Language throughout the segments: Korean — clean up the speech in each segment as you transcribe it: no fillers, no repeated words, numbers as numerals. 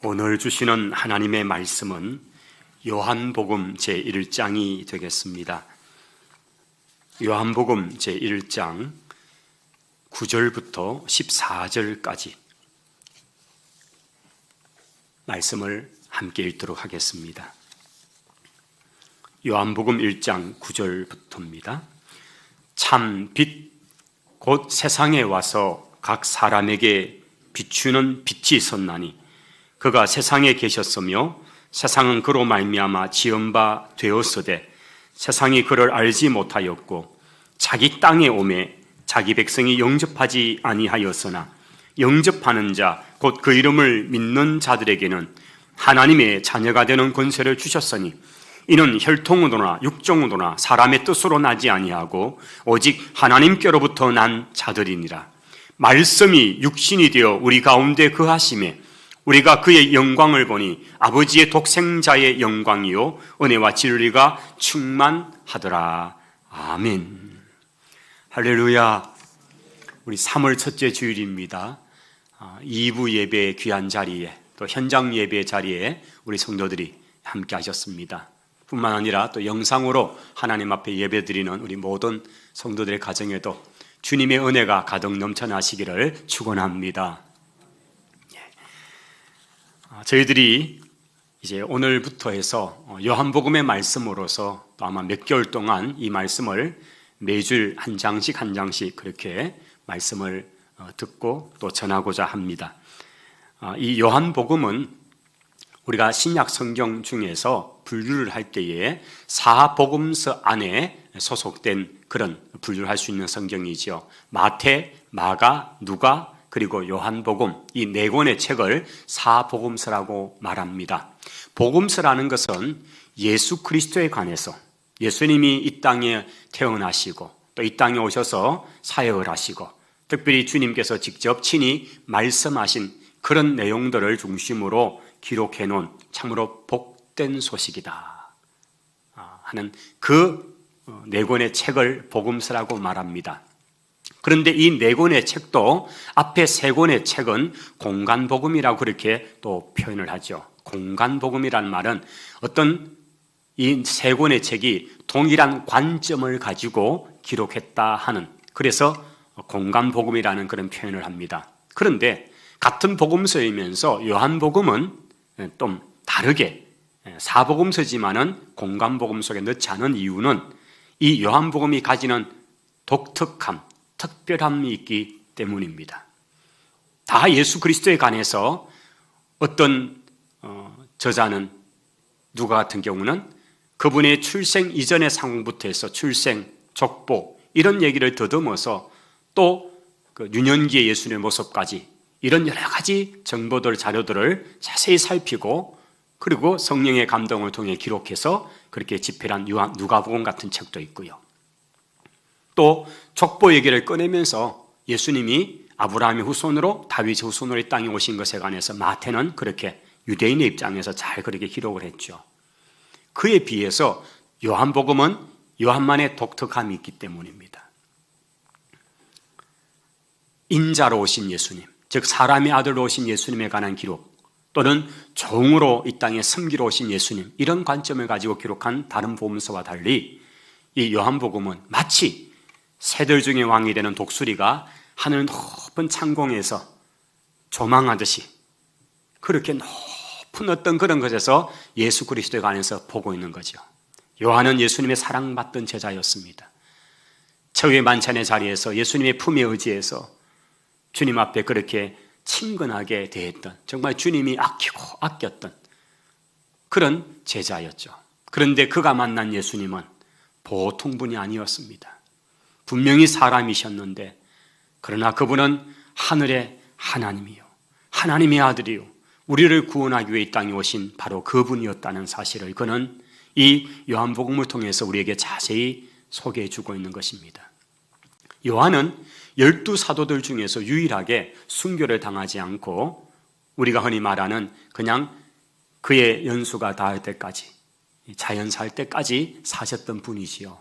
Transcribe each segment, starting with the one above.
오늘 주시는 하나님의 말씀은 요한복음 제1장이 되겠습니다. 요한복음 제1장 9절부터 14절까지 말씀을 함께 읽도록 하겠습니다. 요한복음 1장 9절부터입니다. 참 빛 곧 세상에 와서 각 사람에게 비추는 빛이 있었나니 그가 세상에 계셨으며 세상은 그로 말미암아 지은 바 되었으되 세상이 그를 알지 못하였고 자기 땅에 오매 자기 백성이 영접하지 아니하였으나 영접하는 자 곧 그 이름을 믿는 자들에게는 하나님의 자녀가 되는 권세를 주셨으니 이는 혈통으로나 육정으로나 사람의 뜻으로 나지 아니하고 오직 하나님께로부터 난 자들이니라. 말씀이 육신이 되어 우리 가운데 거하심에 우리가 그의 영광을 보니 아버지의 독생자의 영광이요 은혜와 진리가 충만하더라. 아멘. 할렐루야. 우리 3월 첫째 주일입니다. 2부 예배 귀한 자리에 또 현장 예배 자리에 우리 성도들이 함께 하셨습니다. 뿐만 아니라 또 영상으로 하나님 앞에 예배드리는 우리 모든 성도들의 가정에도 주님의 은혜가 가득 넘쳐나시기를 축원합니다. 저희들이 이제 오늘부터 해서 요한복음의 말씀으로서 또 아마 몇 개월 동안 이 말씀을 매주 한 장씩 그렇게 말씀을 듣고 또 전하고자 합니다. 이 요한복음은 우리가 신약 성경 중에서 분류를 할 때에 사복음서 안에 소속된 그런 분류를 할 수 있는 성경이죠. 마태, 마가, 누가 그리고 요한복음 이 네 권의 책을 사복음서라고 말합니다. 복음서라는 것은 예수 그리스도에 관해서 예수님이 이 땅에 태어나시고 또 이 땅에 오셔서 사역을 하시고 특별히 주님께서 직접 친히 말씀하신 그런 내용들을 중심으로 기록해 놓은 참으로 복된 소식이다 하는 그 네 권의 책을 복음서라고 말합니다. 그런데 이 네 권의 책도 앞에 세 권의 책은 공간복음이라고 그렇게 또 표현을 하죠. 공간복음이라는 말은 어떤 이 세 권의 책이 동일한 관점을 가지고 기록했다 하는, 그래서 공간복음이라는 그런 표현을 합니다. 그런데 같은 복음서이면서 요한복음은 좀 다르게 사복음서지만은 공간복음 속에 넣지 않은 이유는 이 요한복음이 가지는 독특함, 특별함이 있기 때문입니다. 다 예수 그리스도에 관해서 어떤 저자는 누가 같은 경우는 그분의 출생 이전의 상황부터 해서 출생, 족보 이런 얘기를 더듬어서 또 그 유년기의 예수님의 모습까지 이런 여러 가지 정보들, 자료들을 자세히 살피고 그리고 성령의 감동을 통해 기록해서 그렇게 집필한 누가복음 같은 책도 있고요. 또 족보 얘기를 꺼내면서 예수님이 아브라함의 후손으로 다윗의 후손으로 이 땅에 오신 것에 관해서 마태는 그렇게 유대인의 입장에서 잘 그렇게 기록을 했죠. 그에 비해서 요한복음은 요한만의 독특함이 있기 때문입니다. 인자로 오신 예수님, 즉 사람의 아들로 오신 예수님에 관한 기록 또는 종으로 이 땅에 섬기러 오신 예수님, 이런 관점을 가지고 기록한 다른 복음서와 달리 이 요한복음은 마치 새들 중에 왕이 되는 독수리가 하늘 높은 창공에서 조망하듯이 그렇게 높은 어떤 그런 것에서 예수 그리스도에 관해서 보고 있는 거죠. 요한은 예수님의 사랑받던 제자였습니다. 처의 만찬의 자리에서 예수님의 품에 의지해서 주님 앞에 그렇게 친근하게 대했던, 정말 주님이 아끼고 아꼈던 그런 제자였죠. 그런데 그가 만난 예수님은 보통 분이 아니었습니다. 분명히 사람이셨는데 그러나 그분은 하늘의 하나님이요, 하나님의 아들이요, 우리를 구원하기 위해 이 땅에 오신 바로 그분이었다는 사실을 그는 이 요한복음을 통해서 우리에게 자세히 소개해 주고 있는 것입니다. 요한은 12사도들 중에서 유일하게 순교를 당하지 않고 우리가 흔히 말하는 그냥 그의 연수가 닿을 때까지, 자연사할 때까지 사셨던 분이지요.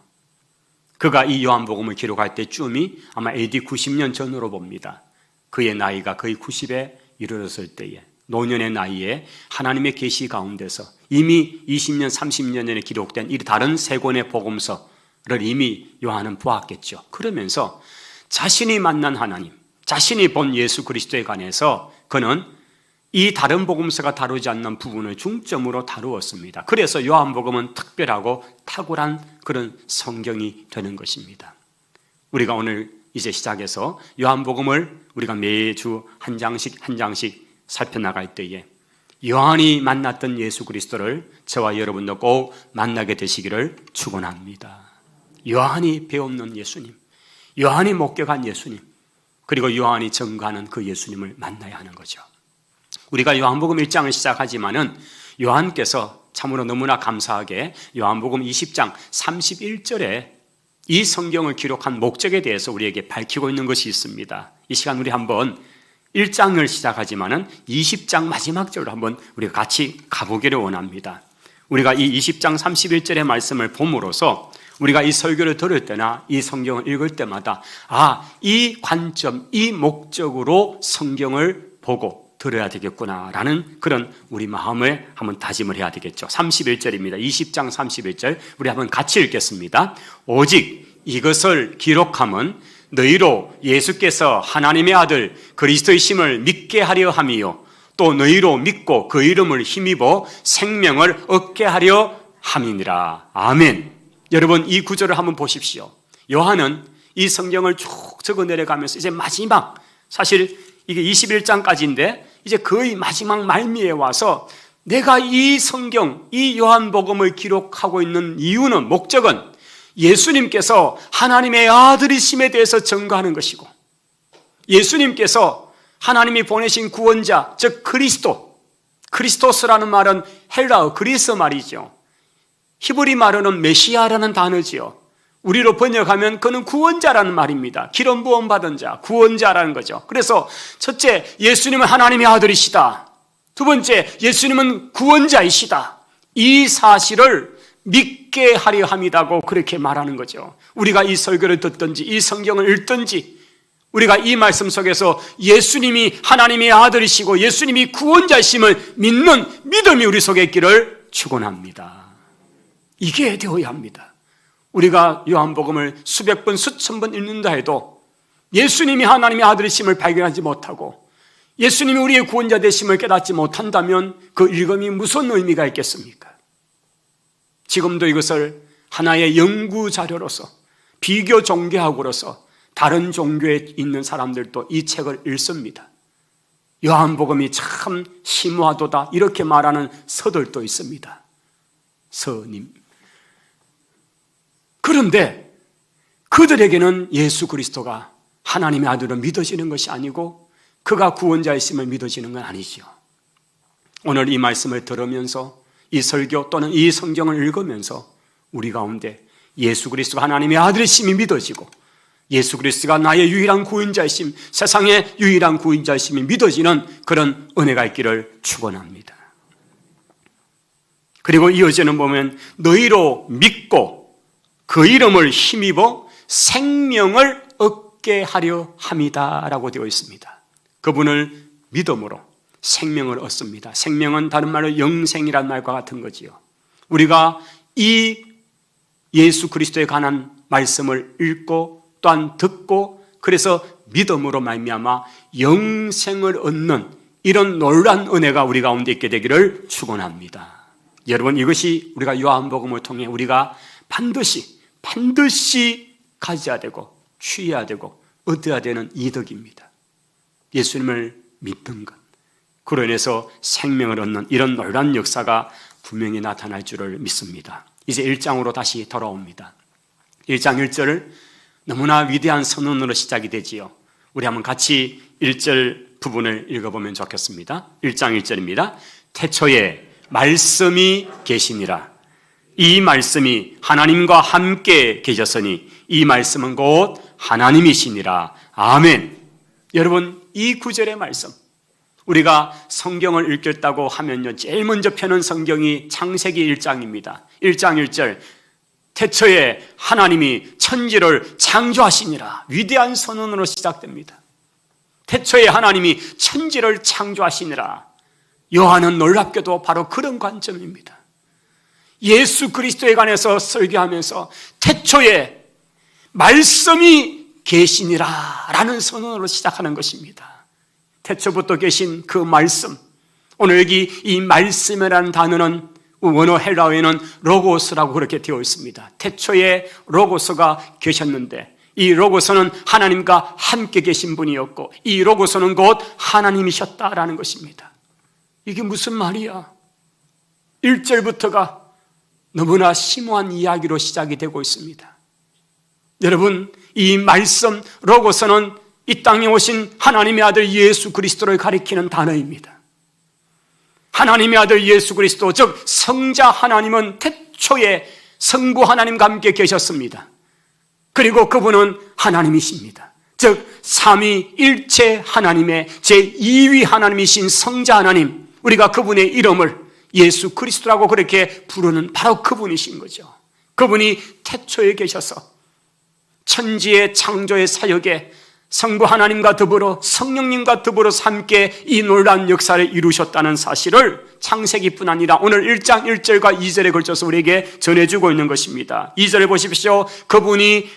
그가 이 요한복음을 기록할 때쯤이 아마 AD 90년 전으로 봅니다. 그의 나이가 거의 90에 이르렀을 때에 노년의 나이에 하나님의 계시 가운데서 이미 20년, 30년 전에 기록된 이 다른 세 권의 복음서를 이미 요한은 보았겠죠. 그러면서 자신이 만난 하나님, 자신이 본 예수 그리스도에 관해서 그는 이 다른 복음서가 다루지 않는 부분을 중점으로 다루었습니다. 그래서 요한복음은 특별하고 탁월한 그런 성경이 되는 것입니다. 우리가 오늘 이제 시작해서 요한복음을 우리가 매주 한 장씩 한 장씩 살펴나갈 때에 요한이 만났던 예수 그리스도를 저와 여러분도 꼭 만나게 되시기를 축원합니다. 요한이 배웠는 예수님, 요한이 목격한 예수님, 그리고 요한이 증거하는 그 예수님을 만나야 하는 거죠. 우리가 요한복음 1장을 시작하지만은 요한께서 참으로 너무나 감사하게 요한복음 20장 31절에 이 성경을 기록한 목적에 대해서 우리에게 밝히고 있는 것이 있습니다. 이 시간 우리 한번 1장을 시작하지만은 20장 마지막 절로 한번 우리가 같이 가보기를 원합니다. 우리가 이 20장 31절의 말씀을 봄으로써 우리가 이 설교를 들을 때나 이 성경을 읽을 때마다 이 관점, 이 목적으로 성경을 보고 들어야 되겠구나라는 그런 우리 마음을 한번 다짐을 해야 되겠죠. 31절입니다. 20장 31절 우리 한번 같이 읽겠습니다. 오직 이것을 기록함은 너희로 예수께서 하나님의 아들 그리스도의 심을 믿게 하려 함이요 또 너희로 믿고 그 이름을 힘입어 생명을 얻게 하려 함이니라. 아멘. 여러분 이 구절을 한번 보십시오. 요한은 이 성경을 쭉 적어 내려가면서 이제 마지막, 사실 이게 21장까지인데 이제 거의 마지막 말미에 와서 내가 이 성경, 이 요한복음을 기록하고 있는 이유는, 목적은 예수님께서 하나님의 아들이심에 대해서 증거하는 것이고, 예수님께서 하나님이 보내신 구원자, 즉 크리스토스라는 말은 헬라어 그리스 말이죠. 히브리 말로는 메시아라는 단어지요. 우리로 번역하면 그는 구원자라는 말입니다. 기름 부음 받은 자, 구원자라는 거죠. 그래서 첫째, 예수님은 하나님의 아들이시다. 두 번째, 예수님은 구원자이시다. 이 사실을 믿게 하려 함이라고 그렇게 말하는 거죠. 우리가 이 설교를 듣든지 이 성경을 읽든지 우리가 이 말씀 속에서 예수님이 하나님의 아들이시고 예수님이 구원자이심을 믿는 믿음이 우리 속에 있기를 축원합니다. 이게 되어야 합니다. 우리가 요한복음을 수백 번, 수천 번 읽는다 해도 예수님이 하나님의 아들이심을 발견하지 못하고 예수님이 우리의 구원자 되심을 깨닫지 못한다면 그 읽음이 무슨 의미가 있겠습니까? 지금도 이것을 하나의 연구 자료로서, 비교 종교학으로서 다른 종교에 있는 사람들도 이 책을 읽습니다. 요한복음이 참 심오하도다 이렇게 말하는 서들도 있습니다. 서님. 그런데 그들에게는 예수 그리스도가 하나님의 아들로 믿어지는 것이 아니고 그가 구원자이심을 믿어지는 건 아니죠. 오늘 이 말씀을 들으면서 이 설교 또는 이 성경을 읽으면서 우리 가운데 예수 그리스도가 하나님의 아들이심이 믿어지고 예수 그리스도가 나의 유일한 구원자이심, 세상의 유일한 구원자이심이 믿어지는 그런 은혜가 있기를 축원합니다. 그리고 이어지는 보면 너희로 믿고 그 이름을 힘입어 생명을 얻게 하려 함이다 라고 되어 있습니다. 그분을 믿음으로 생명을 얻습니다. 생명은 다른 말로 영생이란 말과 같은 거지요. 우리가 이 예수 그리스도에 관한 말씀을 읽고 또한 듣고 그래서 믿음으로 말미암아 영생을 얻는 이런 놀라운 은혜가 우리 가운데 있게 되기를 축원합니다. 여러분 이것이 우리가 요한복음을 통해 우리가 반드시 가져야 되고 취해야 되고 얻어야 되는 이득입니다. 예수님을 믿는 것, 그로 인해서 생명을 얻는 이런 놀라운 역사가 분명히 나타날 줄을 믿습니다. 이제 1장으로 다시 돌아옵니다. 1장 1절 너무나 위대한 선언으로 시작이 되지요. 우리 한번 같이 1절 부분을 읽어보면 좋겠습니다. 1장 1절입니다. 태초에 말씀이 계시니라. 이 말씀이 하나님과 함께 계셨으니 이 말씀은 곧 하나님이시니라. 아멘. 여러분 이 구절의 말씀, 우리가 성경을 읽겠다고 하면요 제일 먼저 펴는 성경이 창세기 1장입니다. 1장 1절 태초에 하나님이 천지를 창조하시니라. 위대한 선언으로 시작됩니다. 태초에 하나님이 천지를 창조하시니라. 요한은 놀랍게도 바로 그런 관점입니다. 예수 그리스도에 관해서 설교하면서 태초에 말씀이 계시니라 라는 선언으로 시작하는 것입니다. 태초부터 계신 그 말씀, 오늘 여기 이 말씀이라는 단어는 원어 헬라어에는 로고스라고 그렇게 되어 있습니다. 태초에 로고스가 계셨는데 이 로고스는 하나님과 함께 계신 분이었고 이 로고스는 곧 하나님이셨다라는 것입니다. 이게 무슨 말이야? 1절부터가 너무나 심오한 이야기로 시작이 되고 있습니다. 여러분, 이 말씀 로고스는 이 땅에 오신 하나님의 아들 예수 그리스도를 가리키는 단어입니다. 하나님의 아들 예수 그리스도, 즉 성자 하나님은 태초에 성부 하나님과 함께 계셨습니다. 그리고 그분은 하나님이십니다. 즉 삼위일체 하나님의 제2위 하나님이신 성자 하나님, 우리가 그분의 이름을 예수 그리스도라고 그렇게 부르는 바로 그분이신 거죠. 그분이 태초에 계셔서 천지의 창조의 사역에 성부 하나님과 더불어 성령님과 더불어서 함께 이 놀라운 역사를 이루셨다는 사실을 창세기뿐 아니라 오늘 1장 1절과 2절에 걸쳐서 우리에게 전해주고 있는 것입니다. 2절에 보십시오. 그분이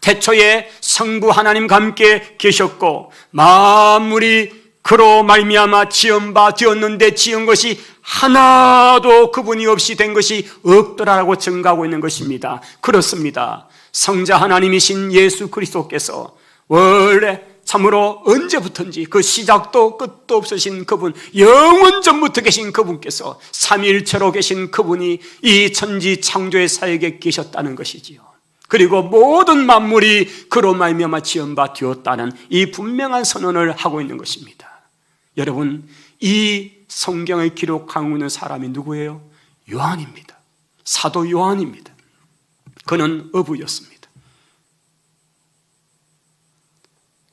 태초에 성부 하나님과 함께 계셨고 만물이 그로 말미암아 지은 바 되었는데 지은 것이 하나도 그분이 없이 된 것이 없더라라고 증가하고 있는 것입니다. 그렇습니다. 성자 하나님이신 예수 그리스도께서 원래 참으로 언제부터인지 그 시작도 끝도 없으신 그분, 영원 전부터 계신 그분께서 삼위일체로 계신 그분이 이 천지 창조의 사역에 계셨다는 것이지요. 그리고 모든 만물이 그로 말미암아 지은 바 되었다는 이 분명한 선언을 하고 있는 것입니다. 여러분, 이 성경을 기록하고 있는 사람이 누구예요? 요한입니다. 사도 요한입니다. 그는 어부였습니다.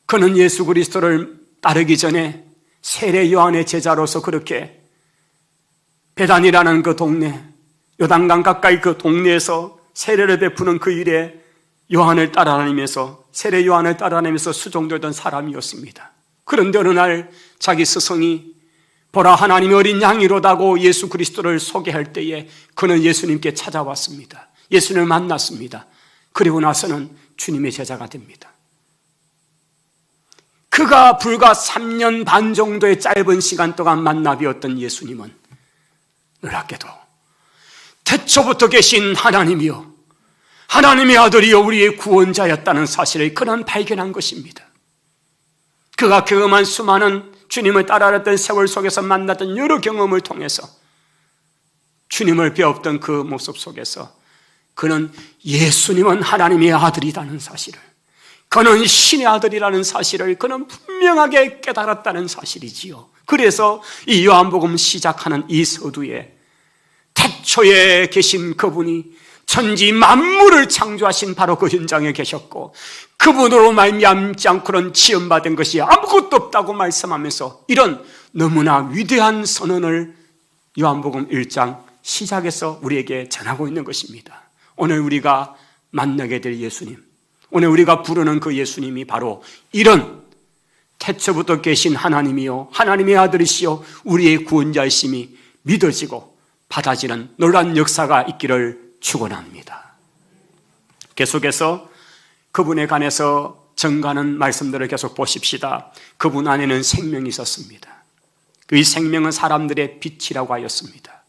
그는 예수 그리스도를 따르기 전에 세례 요한의 제자로서 그렇게 베단이라는 그 동네, 요단강 가까이 그 동네에서 세례를 베푸는 그 일에 요한을 따라다니면서 세례 요한을 따라다니면서 수종되던 사람이었습니다. 그런데 어느 날 자기 스승이 보라 하나님의 어린 양이로다고 예수 그리스도를 소개할 때에 그는 예수님께 찾아왔습니다. 예수님을 만났습니다. 그리고 나서는 주님의 제자가 됩니다. 그가 불과 3년 반 정도의 짧은 시간 동안 만나 뵈었던 예수님은 놀랍게도 태초부터 계신 하나님이요 하나님의 아들이요 우리의 구원자였다는 사실을 그는 발견한 것입니다. 그가 경험한 수많은 주님을 따라갔던 세월 속에서 만났던 여러 경험을 통해서 주님을 배웠던 그 모습 속에서 그는 예수님은 하나님의 아들이라는 사실을, 그는 신의 아들이라는 사실을 그는 분명하게 깨달았다는 사실이지요. 그래서 이 요한복음 시작하는 이 서두에 태초에 계신 그분이 천지 만물을 창조하신 바로 그 현장에 계셨고 그분으로 말미암지 않고는 지음받은 것이 아무것도 없다고 말씀하면서 이런 너무나 위대한 선언을 요한복음 1장 시작에서 우리에게 전하고 있는 것입니다. 오늘 우리가 만나게 될 예수님, 오늘 우리가 부르는 그 예수님이 바로 이런 태초부터 계신 하나님이요 하나님의 아들이시요 우리의 구원자이심이 믿어지고 받아지는 놀라운 역사가 있기를 축원합니다. 계속해서 그분에 관해서 전가하는 말씀들을 계속 보십시다. 그분 안에는 생명이 있었습니다. 그 생명은 사람들의 빛이라고 하였습니다.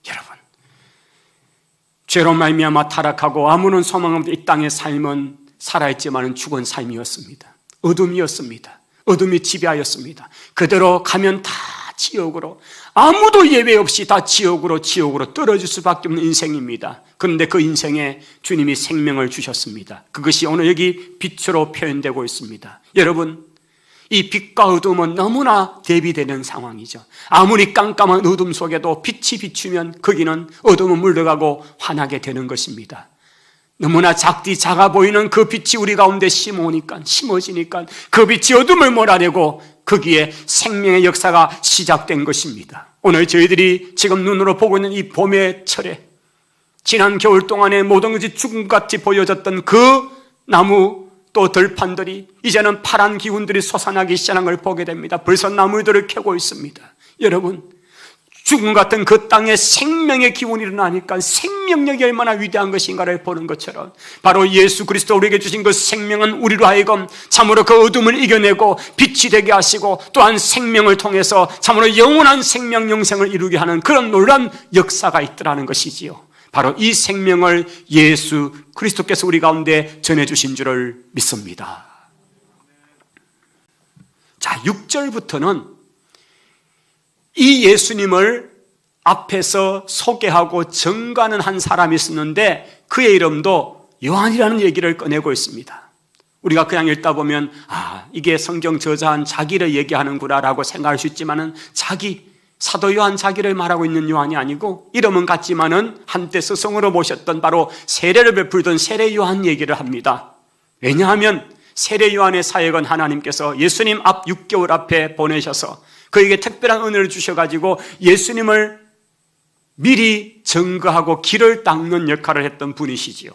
여러분, 죄로 말미암아 타락하고 아무런 소망 없는 이 땅의 삶은 살아있지만 죽은 삶이었습니다. 어둠이었습니다. 어둠이 지배하였습니다. 그대로 가면 다 지옥으로, 아무도 예외 없이 다 지옥으로 떨어질 수밖에 없는 인생입니다. 그런데 그 인생에 주님이 생명을 주셨습니다. 그것이 오늘 여기 빛으로 표현되고 있습니다. 여러분, 이 빛과 어둠은 너무나 대비되는 상황이죠. 아무리 깜깜한 어둠 속에도 빛이 비추면 거기는 어둠은 물러가고 환하게 되는 것입니다. 너무나 작아 보이는 그 빛이 우리 가운데 심어지니까 그 빛이 어둠을 몰아내고 거기에 생명의 역사가 시작된 것입니다. 오늘 저희들이 지금 눈으로 보고 있는 이 봄의 철에 지난 겨울 동안에 모든 것이 죽음같이 보여졌던 그 나무 또 들판들이 이제는 파란 기운들이 솟아나기 시작한 걸 보게 됩니다. 벌써 나무들을 켜고 있습니다. 여러분, 죽음 같은 그 땅에 생명의 기운이 일어나니까 생명력이 얼마나 위대한 것인가를 보는 것처럼 바로 예수 그리스도 우리에게 주신 그 생명은 우리로 하여금 참으로 그 어둠을 이겨내고 빛이 되게 하시고 또한 생명을 통해서 참으로 영원한 생명 영생을 이루게 하는 그런 놀라운 역사가 있더라는 것이지요. 바로 이 생명을 예수 그리스도께서 우리 가운데 전해주신 줄을 믿습니다. 자, 6절부터는 이 예수님을 앞에서 소개하고 증거하는 한 사람이 있었는데 그의 이름도 요한이라는 얘기를 꺼내고 있습니다. 우리가 그냥 읽다 보면 이게 성경 저자한 자기를 얘기하는구나 라고 생각할 수 있지만은 사도 요한 자기를 말하고 있는 요한이 아니고 이름은 같지만은 한때 스승으로 모셨던 바로 세례를 베풀던 세례 요한 얘기를 합니다. 왜냐하면 세례 요한의 사역은 하나님께서 예수님 앞 6개월 앞에 보내셔서 그에게 특별한 은혜를 주셔가지고 예수님을 미리 증거하고 길을 닦는 역할을 했던 분이시지요.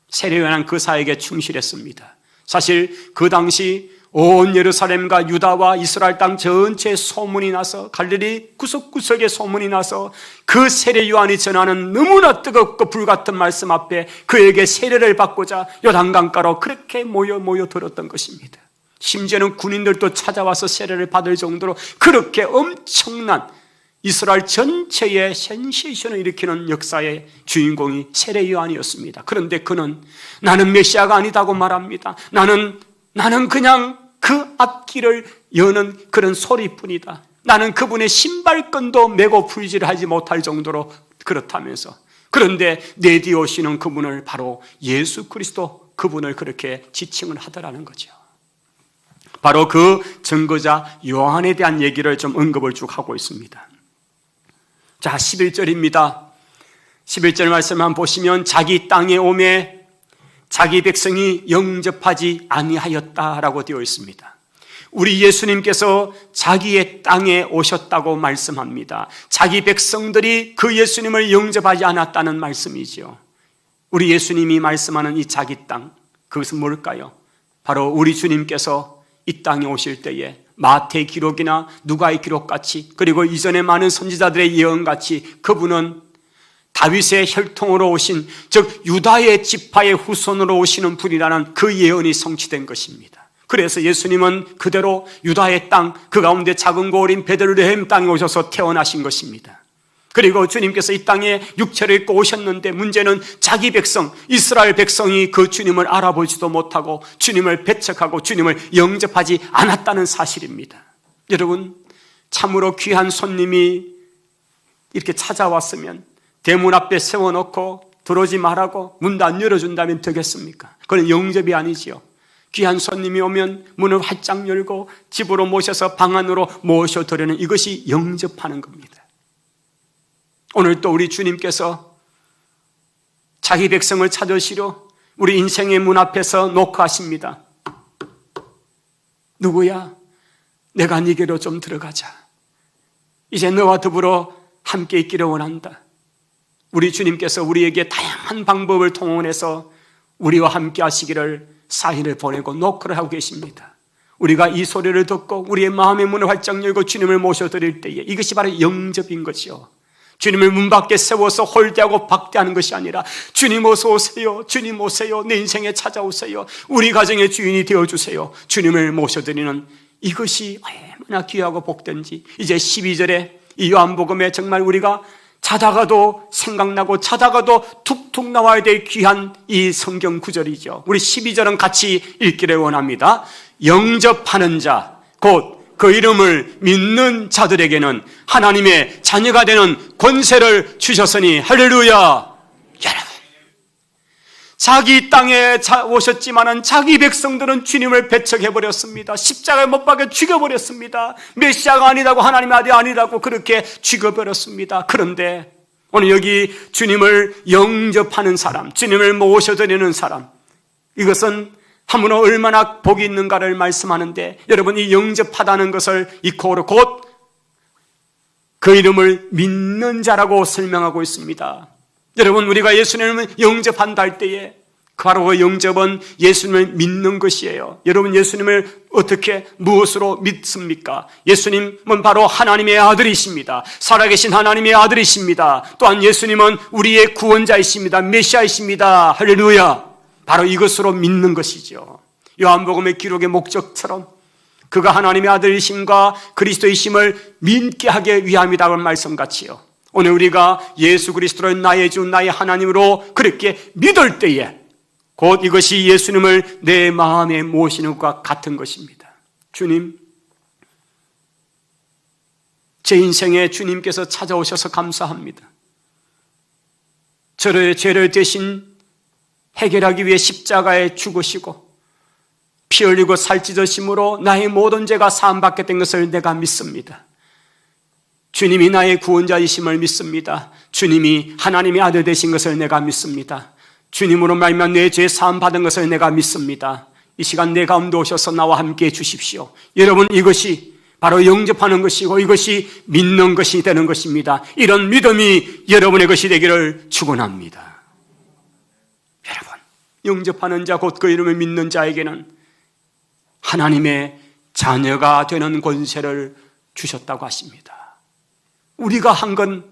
세례 요한은 그 사역에 충실했습니다. 사실 그 당시 온 예루살렘과 유다와 이스라엘 땅 전체에 소문이 나서 갈릴리 구석구석에 소문이 나서 그 세례 요한이 전하는 너무나 뜨겁고 불같은 말씀 앞에 그에게 세례를 받고자 요단강가로 그렇게 모여 들었던 것입니다. 심지어는 군인들도 찾아와서 세례를 받을 정도로 그렇게 엄청난 이스라엘 전체에 센세이션을 일으키는 역사의 주인공이 세례 요한이었습니다. 그런데 그는 나는 메시아가 아니다고 말합니다. 나는 그냥 그 앞길을 여는 그런 소리뿐이다. 나는 그분의 신발끈도 메고 풀지를 하지 못할 정도로 그렇다면서, 그런데 내 뒤에 오시는 그분을 바로 예수 그리스도 그분을 그렇게 지칭을 하더라는 거죠. 바로 그 증거자 요한에 대한 얘기를 좀 언급을 쭉 하고 있습니다. 자, 11절입니다. 11절 말씀 한번 보시면 자기 땅에 오매 자기 백성이 영접하지 아니하였다라고 되어 있습니다. 우리 예수님께서 자기의 땅에 오셨다고 말씀합니다. 자기 백성들이 그 예수님을 영접하지 않았다는 말씀이죠. 우리 예수님이 말씀하는 이 자기 땅, 그것은 뭘까요? 바로 우리 주님께서 이 땅에 오실 때에 마태 기록이나 누가의 기록같이, 그리고 이전에 많은 선지자들의 예언같이 그분은 다윗의 혈통으로 오신, 즉 유다의 지파의 후손으로 오시는 분이라는 그 예언이 성취된 것입니다. 그래서 예수님은 그대로 유다의 땅, 그 가운데 작은 고을인 베들레헴 땅에 오셔서 태어나신 것입니다. 그리고 주님께서 이 땅에 육체를 입고 오셨는데 문제는 자기 백성, 이스라엘 백성이 그 주님을 알아보지도 못하고 주님을 배척하고 주님을 영접하지 않았다는 사실입니다. 여러분, 참으로 귀한 손님이 이렇게 찾아왔으면 대문 앞에 세워놓고 들어오지 말라고 문도 안 열어준다면 되겠습니까? 그건 영접이 아니지요. 귀한 손님이 오면 문을 활짝 열고 집으로 모셔서 방 안으로 모셔드리는, 이것이 영접하는 겁니다. 오늘 또 우리 주님께서 자기 백성을 찾으시려 우리 인생의 문 앞에서 노크하십니다. 누구야? 내가 네게로 좀 들어가자. 이제 너와 더불어 함께 있기를 원한다. 우리 주님께서 우리에게 다양한 방법을 통해서 우리와 함께 하시기를 사인을 보내고 노크를 하고 계십니다. 우리가 이 소리를 듣고 우리의 마음의 문을 활짝 열고 주님을 모셔드릴 때에 이것이 바로 영접인 것이요, 주님을 문 밖에 세워서 홀대하고 박대하는 것이 아니라 주님 어서 오세요, 주님 오세요, 내 인생에 찾아오세요, 우리 가정의 주인이 되어주세요, 주님을 모셔드리는, 이것이 얼마나 귀하고 복된지. 이제 12절에 이 요한복음에 정말 우리가 자다가도 생각나고 자다가도 툭툭 나와야 될 귀한 이 성경 구절이죠. 우리 12절은 같이 읽기를 원합니다. 영접하는 자, 곧 그 이름을 믿는 자들에게는 하나님의 자녀가 되는 권세를 주셨으니 할렐루야. 여러분, 자기 땅에 오셨지만은 자기 백성들은 주님을 배척해버렸습니다. 십자가에 못 박아 죽여버렸습니다. 메시아가 아니라고, 하나님의 아들이 아니라고 그렇게 죽여버렸습니다. 그런데 오늘 여기 주님을 영접하는 사람, 주님을 모셔드리는 사람, 이것은 하물며 얼마나 복이 있는가를 말씀하는데, 여러분, 이 영접하다는 것을 이코로 곧 그 이름을 믿는 자라고 설명하고 있습니다. 여러분, 우리가 예수님을 영접한다 할 때에 바로 그 영접은 예수님을 믿는 것이에요. 여러분, 예수님을 어떻게 무엇으로 믿습니까? 예수님은 바로 하나님의 아들이십니다. 살아계신 하나님의 아들이십니다. 또한 예수님은 우리의 구원자이십니다. 메시아이십니다. 할렐루야. 바로 이것으로 믿는 것이죠. 요한복음의 기록의 목적처럼 그가 하나님의 아들이심과 그리스도이심을 믿게 하기 위함이라고 하는 말씀같이요, 오늘 우리가 예수 그리스도를 나의 주 나의 하나님으로 그렇게 믿을 때에 곧 이것이 예수님을 내 마음에 모시는 것과 같은 것입니다. 주님, 제 인생에 주님께서 찾아오셔서 감사합니다. 저의 죄를 대신 해결하기 위해 십자가에 죽으시고 피 흘리고 살찌으심으로 나의 모든 죄가 사함받게 된 것을 내가 믿습니다. 주님이 나의 구원자이심을 믿습니다. 주님이 하나님의 아들 되신 것을 내가 믿습니다. 주님으로 말미암아 내 죄 사함 받은 것을 내가 믿습니다. 이 시간 내 가운데 오셔서 나와 함께 해 주십시오. 여러분, 이것이 바로 영접하는 것이고 이것이 믿는 것이 되는 것입니다. 이런 믿음이 여러분의 것이 되기를 축원합니다. 여러분, 영접하는 자 곧 그 이름을 믿는 자에게는 하나님의 자녀가 되는 권세를 주셨다고 하십니다. 우리가 한 건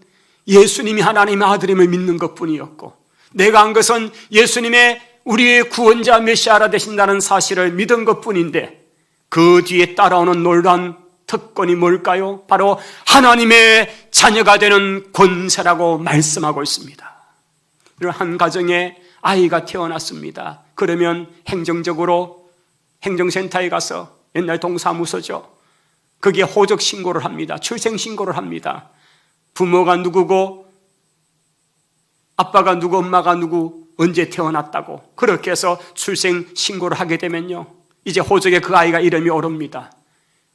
예수님이 하나님의 아들임을 믿는 것뿐이었고, 내가 한 것은 예수님의 우리의 구원자 메시아라 되신다는 사실을 믿은 것뿐인데, 그 뒤에 따라오는 놀라운 특권이 뭘까요? 바로 하나님의 자녀가 되는 권세라고 말씀하고 있습니다. 한 가정에 아이가 태어났습니다. 그러면 행정적으로 행정센터에 가서, 옛날 동사무소죠, 거기에 호적 신고를 합니다. 출생 신고를 합니다. 부모가 누구고 아빠가 누구, 엄마가 누구, 언제 태어났다고 그렇게 해서 출생 신고를 하게 되면요, 이제 호적에 그 아이가 이름이 오릅니다.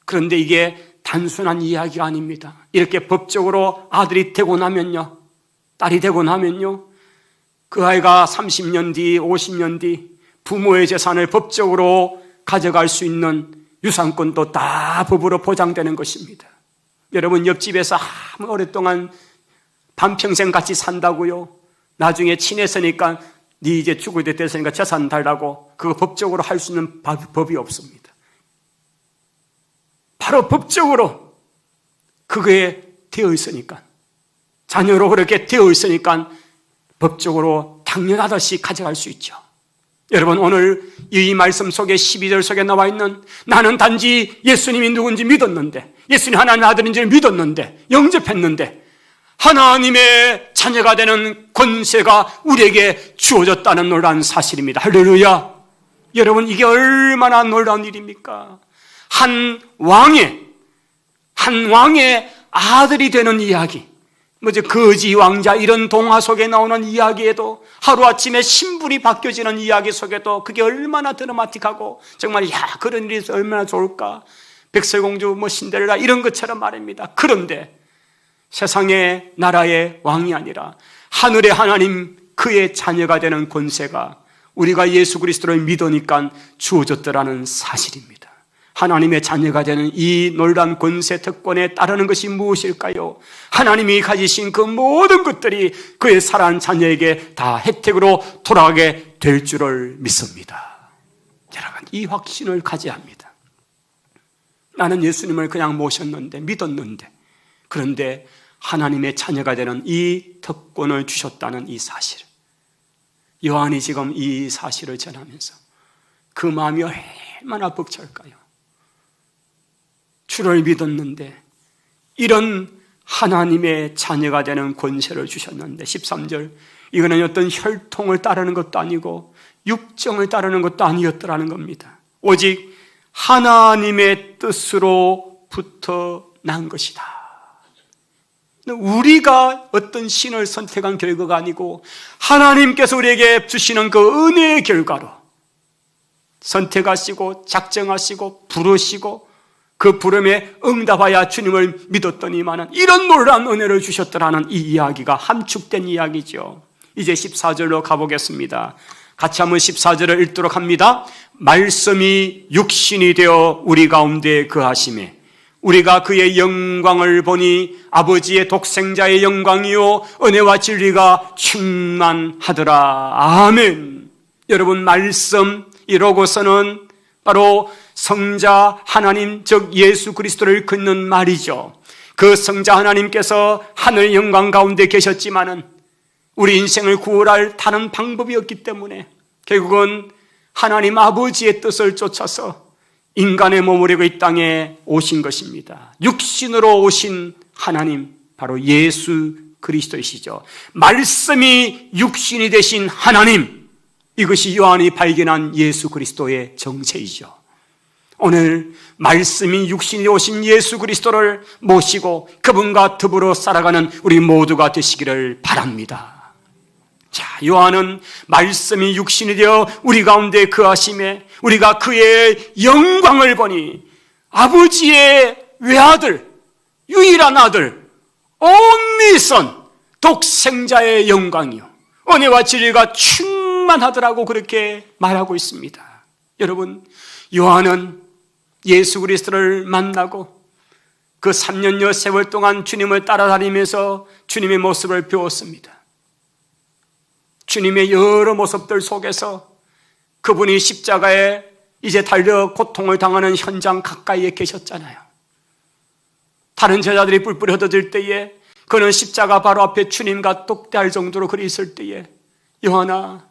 그런데 이게 단순한 이야기가 아닙니다. 이렇게 법적으로 아들이 되고 나면요, 딸이 되고 나면요, 그 아이가 30년 뒤, 50년 뒤 부모의 재산을 법적으로 가져갈 수 있는 유산권도 다 법으로 보장되는 것입니다. 여러분, 옆집에서 아무 오랫동안 반평생 같이 산다고요, 나중에 친해서니까 네 이제 죽을 때 됐으니까 재산 달라고 그거 법적으로 할 수 있는 법이 없습니다. 바로 법적으로 그거에 되어 있으니까, 자녀로 그렇게 되어 있으니까 법적으로 당연하듯이 가져갈 수 있죠. 여러분, 오늘 이 말씀 속에 12절 속에 나와 있는, 나는 단지 예수님이 누군지 믿었는데, 예수님 하나님의 아들인지를 믿었는데, 영접했는데 하나님의 자녀가 되는 권세가 우리에게 주어졌다는 놀라운 사실입니다. 할렐루야. 여러분, 이게 얼마나 놀라운 일입니까? 한 왕의 아들이 되는 이야기, 뭐지, 거지 왕자, 이런 동화 속에 나오는 이야기에도, 하루아침에 신분이 바뀌어지는 이야기 속에도 그게 얼마나 드라마틱하고 정말, 그런 일이 있어 얼마나 좋을까, 백설공주, 신데렐라 이런 것처럼 말입니다. 그런데 세상의 나라의 왕이 아니라 하늘의 하나님, 그의 자녀가 되는 권세가 우리가 예수 그리스도를 믿으니까 주어졌더라는 사실입니다. 하나님의 자녀가 되는 이 놀라운 권세 특권에 따르는 것이 무엇일까요? 하나님이 가지신 그 모든 것들이 그의 사랑하는 자녀에게 다 혜택으로 돌아가게 될 줄을 믿습니다. 여러분, 이 확신을 가져야 합니다. 나는 예수님을 그냥 모셨는데, 믿었는데, 그런데 하나님의 자녀가 되는 이 특권을 주셨다는 이 사실, 요한이 지금 이 사실을 전하면서 그 마음이 얼마나 벅찰까요? 주를 믿었는데 이런 하나님의 자녀가 되는 권세를 주셨는데, 13절, 이거는 어떤 혈통을 따르는 것도 아니고 육정을 따르는 것도 아니었더라는 겁니다. 오직 하나님의 뜻으로부터 난 것이다. 우리가 어떤 신을 선택한 결과가 아니고 하나님께서 우리에게 주시는 그 은혜의 결과로 선택하시고 작정하시고 부르시고 그 부름에 응답하여 주님을 믿었더니만은 이런 놀라운 은혜를 주셨더라는 이 이야기가 함축된 이야기죠. 이제 14절로 가보겠습니다. 같이 한번 14절을 읽도록 합니다. 말씀이 육신이 되어 우리 가운데 거하심에 우리가 그의 영광을 보니 아버지의 독생자의 영광이요 은혜와 진리가 충만하더라. 아멘. 여러분, 말씀, 이 로고스는 바로 성자 하나님, 즉 예수 그리스도를 긋는 말이죠. 그 성자 하나님께서 하늘 영광 가운데 계셨지만은 우리 인생을 구원할 다른 방법이 없기 때문에 결국은 하나님 아버지의 뜻을 쫓아서 인간의 몸을 입고 이 땅에 오신 것입니다. 육신으로 오신 하나님, 바로 예수 그리스도이시죠. 말씀이 육신이 되신 하나님, 이것이 요한이 발견한 예수 그리스도의 정체이죠. 오늘 말씀이 육신이 오신 예수 그리스도를 모시고 그분과 더불어 살아가는 우리 모두가 되시기를 바랍니다. 자, 요한은 말씀이 육신이 되어 우리 가운데 거하심에 우리가 그의 영광을 보니 아버지의 외아들, 유일한 아들, only son, 독생자의 영광이요, 은혜와 진리가 충만하더라고 그렇게 말하고 있습니다. 여러분, 요한은 예수 그리스도를 만나고 그 3년여 세월 동안 주님을 따라다니면서 주님의 모습을 배웠습니다. 주님의 여러 모습들 속에서 그분이 십자가에 이제 달려 고통을 당하는 현장 가까이에 계셨잖아요. 다른 제자들이 뿔뿔이 흩어질 때에 그는 십자가 바로 앞에 주님과 똑대할 정도로 그리 있을 때에 요한아,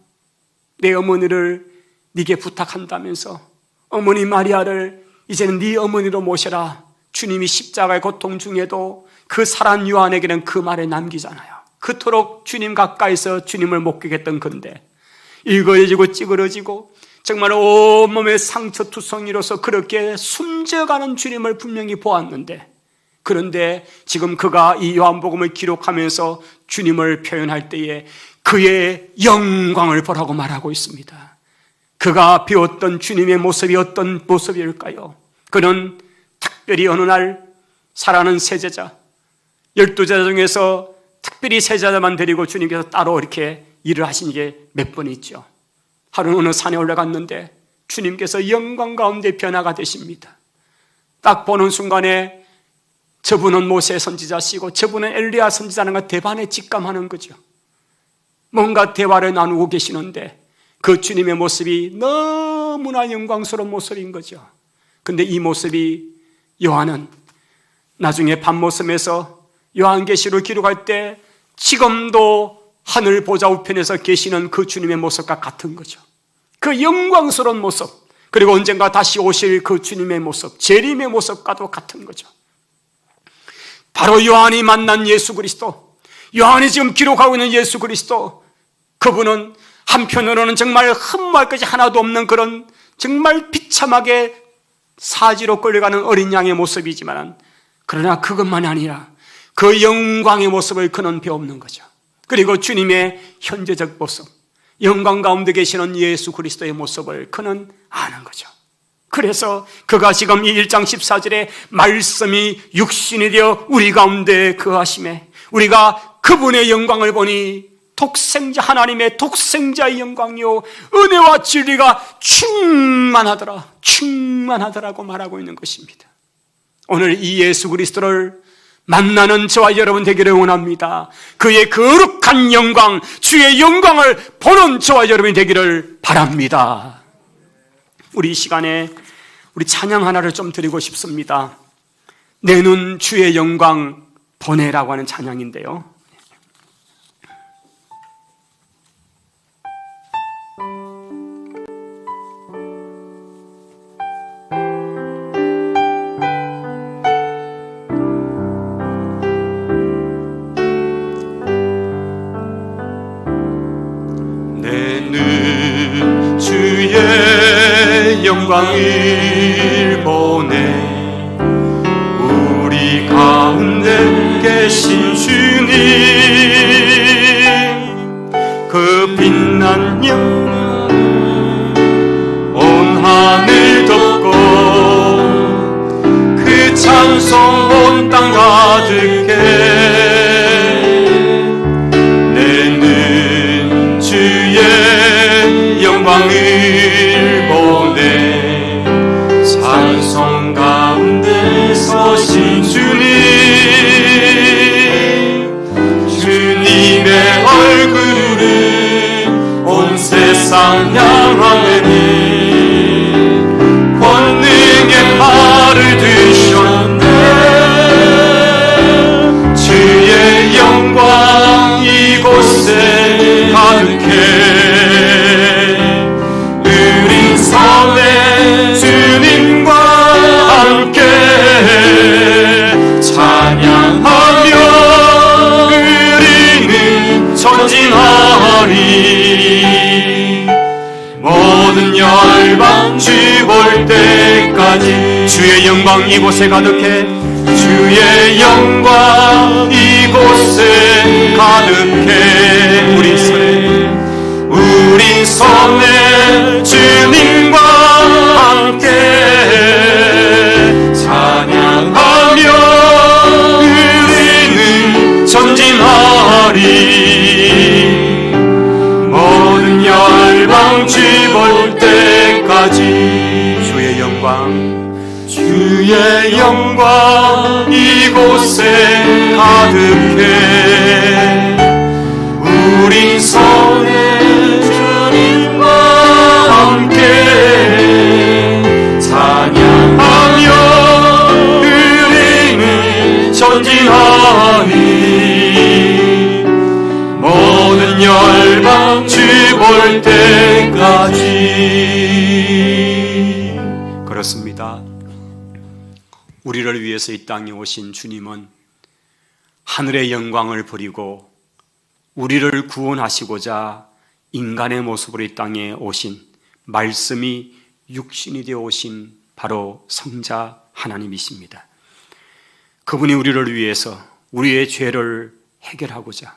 내 어머니를 네게 부탁한다면서 어머니 마리아를 이제는 네 어머니로 모셔라. 주님이 십자가의 고통 중에도 그 살한 요한에게는 그 말을 남기잖아요. 그토록 주님 가까이서 주님을 목격했던 건데 일거해지고 찌그러지고 정말 온몸에 상처투성이로서 그렇게 숨져가는 주님을 분명히 보았는데, 그런데 지금 그가 이 요한복음을 기록하면서 주님을 표현할 때에 그의 영광을 보라고 말하고 있습니다. 그가 배웠던 주님의 모습이 어떤 모습일까요? 그는 특별히 어느 날 사랑하는 세제자 12제자 중에서 특별히 세제자만 데리고 주님께서 따로 이렇게 일을 하신 게 몇 번 있죠. 하루는 어느 산에 올라갔는데 주님께서 영광 가운데 변화가 되십니다. 딱 보는 순간에 저분은 모세 선지자시고 저분은 엘리야 선지자라는 대반에 직감하는 거죠. 뭔가 대화를 나누고 계시는데 그 주님의 모습이 너무나 영광스러운 모습인 거죠. 근데 이 모습이 요한은 나중에 밤모섬에서 요한계시록 기록할 때 지금도 하늘 보좌 우편에서 계시는 그 주님의 모습과 같은 거죠. 그 영광스러운 모습, 그리고 언젠가 다시 오실 그 주님의 모습, 재림의 모습과도 같은 거죠. 바로 요한이 만난 예수 그리스도, 요한이 지금 기록하고 있는 예수 그리스도, 그분은 한편으로는 정말 흠모할 것이 하나도 없는 그런 정말 비참하게 사지로 끌려가는 어린 양의 모습이지만, 그러나 그것만이 아니라 그 영광의 모습을 그는 배우는 거죠. 그리고 주님의 현재적 모습, 영광 가운데 계시는 예수 그리스도의 모습을 그는 아는 거죠. 그래서 그가 지금 이 1장 14절에 말씀이 육신이 되어 우리 가운데 거하심에 우리가 그분의 영광을 보니 독생자, 하나님의 독생자의 영광이요 은혜와 진리가 충만하더라고 말하고 있는 것입니다. 오늘 이 예수 그리스도를 만나는 저와 여러분 되기를 원합니다. 그의 거룩한 영광, 주의 영광을 보는 저와 여러분이 되기를 바랍니다. 우리 이 시간에 우리 찬양 하나를 좀 드리고 싶습니다. 내 눈 주의 영광 보내라고 하는 찬양인데요, 영광을 보내 우리 가운데 계신 주님, 그 빛난 영광 온 하늘 덮고 그 찬송 온 땅 가득해. 내는 주의 영광을 보내 찬송 가운데 서신 주님, 찬양하매니 권능의 팔을 드셨네. 주의 영광 이곳에 가득해. 우리 섬에 주님과 함께 찬양하며 우리는 전진하리. 모든 열방 주 볼 때까지 주의 영광 이곳에 가득해. 주의 영광 이곳에 가득해. 우리 손에 주님과 함께 찬양하며 우리는 전진하리. 모든 열방 주 볼 때까지 주의 영광 이곳에 가득해. 우리 손에 주님과 함께 찬양하며 우리는 전진하리. 모든 열방 주 볼 때까지. 그렇습니다. 우리를 위해서 이 땅에 오신 주님은 하늘의 영광을 버리고 우리를 구원하시고자 인간의 모습으로 이 땅에 오신, 말씀이 육신이 되어 오신 바로 성자 하나님이십니다. 그분이 우리를 위해서 우리의 죄를 해결하고자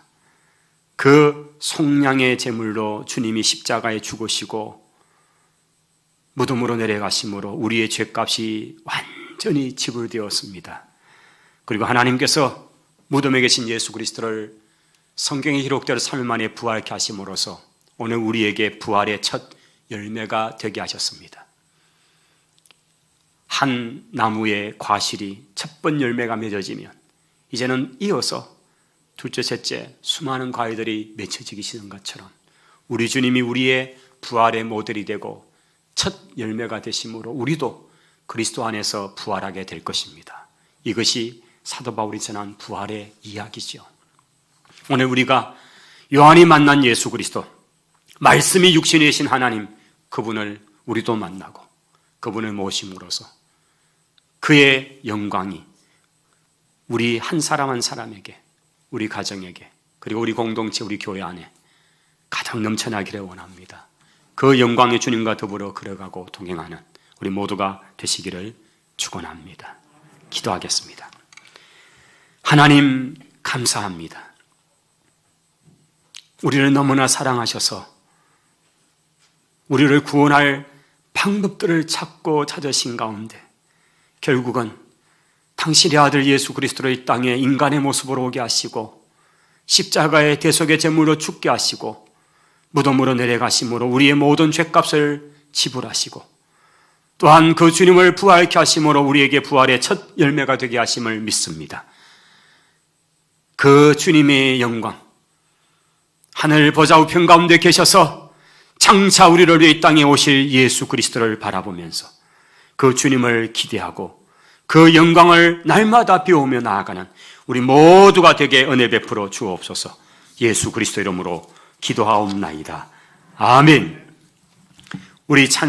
그 속량의 제물로 주님이 십자가에 죽으시고 무덤으로 내려가심으로 우리의 죄값이 완전히 지불되었습니다. 그리고 하나님께서 무덤에 계신 예수 그리스도를 성경에 기록되어 3일 만에 부활케 하심으로써 오늘 우리에게 부활의 첫 열매가 되게 하셨습니다. 한 나무의 과실이 첫 번 열매가 맺어지면 이제는 이어서 둘째, 셋째 수많은 과일들이 맺혀지기 시작한 것처럼 우리 주님이 우리의 부활의 모델이 되고 첫 열매가 되심으로 우리도 그리스도 안에서 부활하게 될 것입니다. 이것이 사도 바울이 전한 부활의 이야기죠. 오늘 우리가 요한이 만난 예수 그리스도, 말씀이 육신이 되신 하나님, 그분을 우리도 만나고 그분을 모심으로써 그의 영광이 우리 한 사람 한 사람에게, 우리 가정에게, 그리고 우리 공동체, 우리 교회 안에 가장 넘쳐나기를 원합니다. 그 영광의 주님과 더불어 걸어가고 동행하는 우리 모두가 되시기를 축원합니다. 기도하겠습니다. 하나님 감사합니다. 우리를 너무나 사랑하셔서 우리를 구원할 방법들을 찾고 찾으신 가운데 결국은 당신의 아들 예수 그리스도를 이 땅에 인간의 모습으로 오게 하시고 십자가의 대속의 제물로 죽게 하시고 무덤으로 내려가심으로 우리의 모든 죄값을 지불하시고 또한 그 주님을 부활케 하심으로 우리에게 부활의 첫 열매가 되게 하심을 믿습니다. 그 주님의 영광, 하늘 보좌 우편 가운데 계셔서 장차 우리를 위해 이 땅에 오실 예수 그리스도를 바라보면서 그 주님을 기대하고 그 영광을 날마다 배우며 나아가는 우리 모두가 되게 은혜 베풀어 주옵소서. 예수 그리스도 이름으로 기도하옵나이다. 아멘. 우리 찬